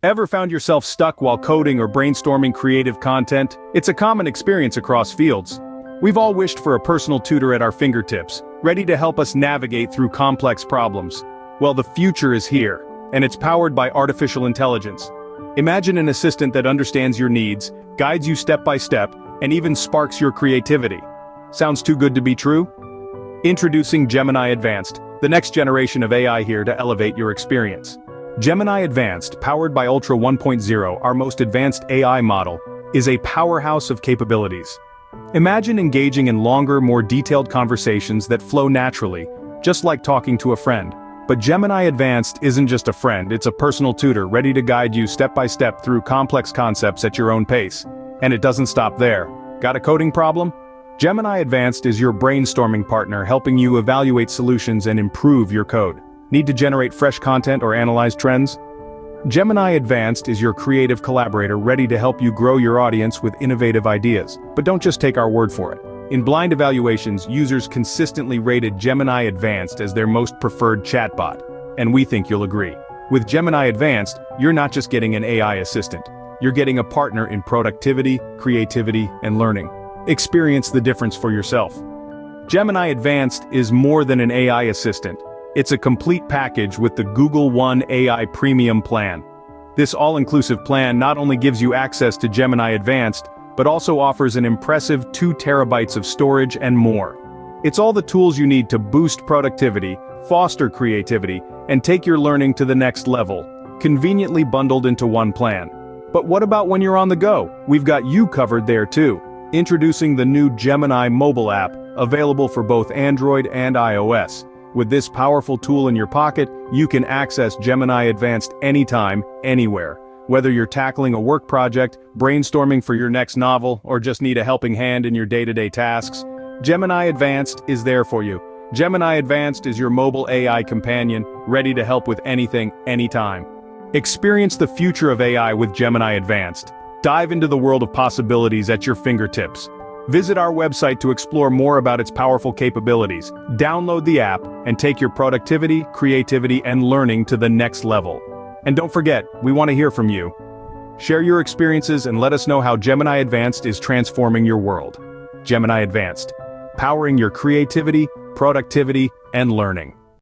Ever found yourself stuck while coding or brainstorming creative content? It's a common experience across fields. We've all wished for a personal tutor at our fingertips, ready to help us navigate through complex problems. Well, the future is here, and it's powered by artificial intelligence. Imagine an assistant that understands your needs, guides you step by step, and even sparks your creativity. Sounds too good to be true? Introducing Gemini Advanced, the next generation of AI here to elevate your experience. Gemini Advanced, powered by Ultra 1.0, our most advanced AI model, is a powerhouse of capabilities. Imagine engaging in longer, more detailed conversations that flow naturally, just like talking to a friend. But Gemini Advanced isn't just a friend, it's a personal tutor ready to guide you step by step through complex concepts at your own pace. And it doesn't stop there. Got a coding problem? Gemini Advanced is your brainstorming partner, helping you evaluate solutions and improve your code. Need to generate fresh content or analyze trends? Gemini Advanced is your creative collaborator ready to help you grow your audience with innovative ideas. But don't just take our word for it. In blind evaluations, users consistently rated Gemini Advanced as their most preferred chatbot. And we think you'll agree. With Gemini Advanced, you're not just getting an AI assistant. You're getting a partner in productivity, creativity, and learning. Experience the difference for yourself. Gemini Advanced is more than an AI assistant. It's a complete package with the Google One AI Premium plan. This all-inclusive plan not only gives you access to Gemini Advanced, but also offers an impressive 2 terabytes of storage and more. It's all the tools you need to boost productivity, foster creativity, and take your learning to the next level, conveniently bundled into one plan. But what about when you're on the go? We've got you covered there too. Introducing the new Gemini mobile app, available for both Android and iOS. With this powerful tool in your pocket, you can access Gemini Advanced anytime, anywhere. Whether you're tackling a work project, brainstorming for your next novel, or just need a helping hand in your day-to-day tasks, Gemini Advanced is there for you. Gemini Advanced is your mobile AI companion, ready to help with anything, anytime. Experience the future of AI with Gemini Advanced. Dive into the world of possibilities at your fingertips. Visit our website to explore more about its powerful capabilities. Download the app and take your productivity, creativity, and learning to the next level. And don't forget, we want to hear from you. Share your experiences and let us know how Gemini Advanced is transforming your world. Gemini Advanced, powering your creativity, productivity, and learning.